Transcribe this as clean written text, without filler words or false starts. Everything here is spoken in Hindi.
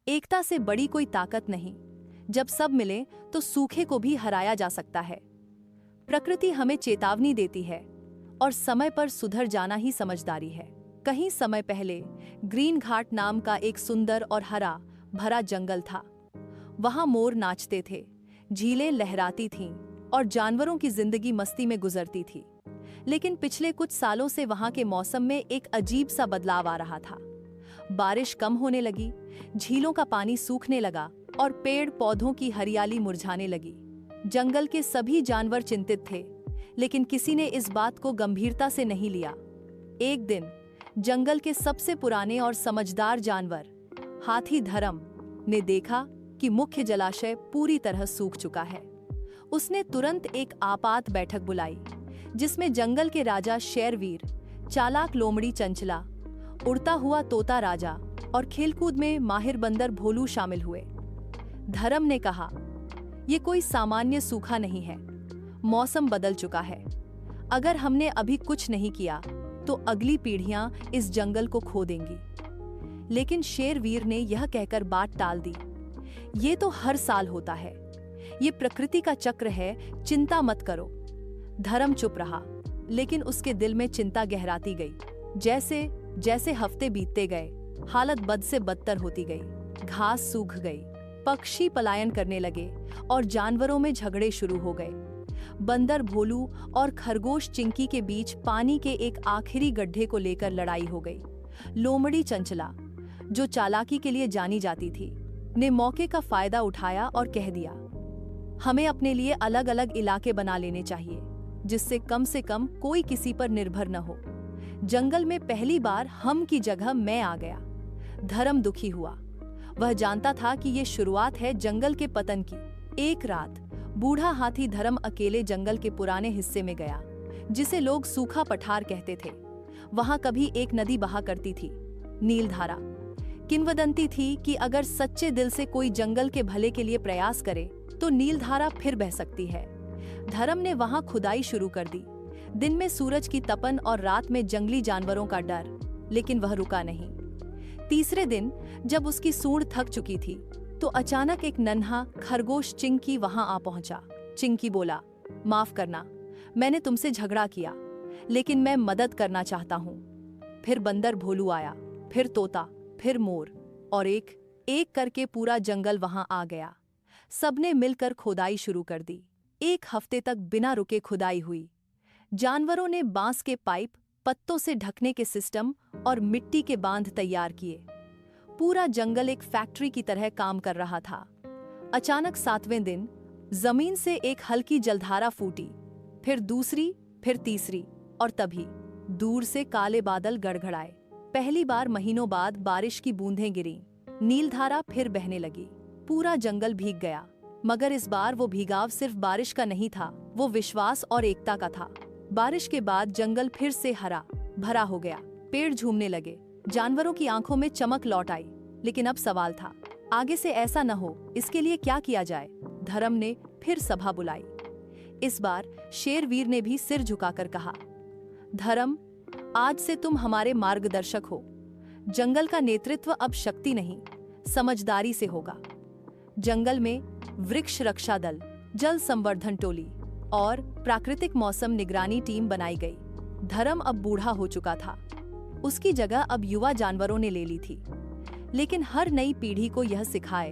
एकता से बड़ी कोई ताकत नहीं। जब सब मिले तो सूखे को भी हराया जा सकता है। प्रकृति हमें चेतावनी देती है और समय पर सुधर जाना ही समझदारी है। कहीं समय पहले ग्रीन घाट नाम का एक सुंदर और हरा भरा जंगल था। वहां मोर नाचते थे, झीलें लहराती थीं और जानवरों की जिंदगी मस्ती में गुजरती थी। लेकिन पिछले कुछ सालों से वहां के मौसम में एक अजीब सा बदलाव आ रहा था। बारिश कम होने लगी, झीलों का पानी सूखने लगा और पेड़ पौधों की हरियाली मुरझाने लगी। जंगल के सभी जानवर चिंतित थे, लेकिन किसी ने इस बात को गंभीरता से नहीं लिया। एक दिन जंगल के सबसे पुराने और समझदार जानवर हाथी धर्म ने देखा कि मुख्य जलाशय पूरी तरह सूख चुका है। उसने तुरंत एक आपात बैठक बुलाई, जिसमें जंगल के राजा शेरवीर, चालाक लोमड़ी चंचला, उड़ता हुआ तोता राजा और खेलकूद में माहिर बंदर भोलू शामिल हुए। धर्म ने कहा, यह कोई सामान्य सूखा नहीं है, मौसम बदल चुका है। अगर हमने अभी कुछ नहीं किया तो अगली पीढ़ियां इस जंगल को खो देंगी। लेकिन शेरवीर ने यह कहकर बात टाल दी, ये तो हर साल होता है, ये प्रकृति का चक्र है, चिंता मत करो। धर्म चुप रहा, लेकिन उसके दिल में चिंता गहराती गई। जैसे जैसे हफ्ते बीतते गए, हालत बद से बदतर होती गई। घास सूख गई, पक्षी पलायन करने लगे और जानवरों में झगड़े शुरू हो गए। बंदर भोलू और खरगोश चिंकी के बीच पानी के एक आखिरी गड्ढे को लेकर लड़ाई हो गई। लोमड़ी चंचला, जो चालाकी के लिए जानी जाती थी, ने मौके का फायदा उठाया और कह दिया, हमें अपने लिए अलग अलग इलाके बना लेने चाहिए, जिससे कम से कम कोई किसी पर निर्भर न हो। जंगल में पहली बार हम की जगह मैं आ गया। धर्म दुखी हुआ। वह जानता था कि ये शुरुआत है जंगल के पतन की। एक रात बूढ़ा हाथी धर्म अकेले जंगल के पुराने हिस्से में गया, जिसे लोग सूखा पठार कहते थे। वहां कभी एक नदी बहा करती थी, नीलधारा। किंवदंती थी कि अगर सच्चे दिल से कोई जंगल के भले के लिए प्रयास करे तो नीलधारा फिर बह सकती है। धर्म ने वहां खुदाई शुरू कर दी। दिन में सूरज की तपन और रात में जंगली जानवरों का डर, लेकिन वह रुका नहीं। तीसरे दिन जब उसकी सूंड थक चुकी थी तो अचानक एक नन्हा खरगोश चिंकी वहां आ पहुंचा। चिंकी बोला, माफ करना, मैंने तुमसे झगड़ा किया, लेकिन मैं मदद करना चाहता हूं। फिर बंदर भोलू आया, फिर तोता, फिर मोर, और एक एक करके पूरा जंगल वहां आ गया। सबने मिलकर खुदाई शुरू कर दी। एक हफ्ते तक बिना रुके खुदाई हुई। जानवरों ने बांस के पाइप, पत्तों से ढकने के सिस्टम और मिट्टी के बांध तैयार किए। पूरा जंगल एक फैक्ट्री की तरह काम कर रहा था। अचानक 7वें दिन जमीन से एक हल्की जलधारा फूटी, फिर दूसरी, फिर तीसरी, और तभी दूर से काले बादल गड़गड़ाए। पहली बार महीनों बाद बारिश की बूंदें गिरीं। नीलधारा फिर बहने लगी। पूरा जंगल भीग गया, मगर इस बार वो भीगाव सिर्फ बारिश का नहीं था, वो विश्वास और एकता का था। बारिश के बाद जंगल फिर से हरा भरा हो गया। पेड़ झूमने लगे, जानवरों की आंखों में चमक लौट आई। लेकिन अब सवाल था, आगे से ऐसा न हो, इसके लिए क्या किया जाए? धर्म ने फिर सभा बुलाई। इस बार शेरवीर ने भी सिर झुकाकर कहा, धर्म, आज से तुम हमारे मार्गदर्शक हो। जंगल का नेतृत्व अब शक्ति नहीं, समझदारी से होगा। जंगल में वृक्ष रक्षा दल, जल संवर्धन टोली और प्राकृतिक मौसम निगरानी टीम बनाई गई। धर्म अब बूढ़ा हो चुका था, उसकी जगह अब युवा जानवरों ने ले ली थी। लेकिन हर नई पीढ़ी को यह सिखाए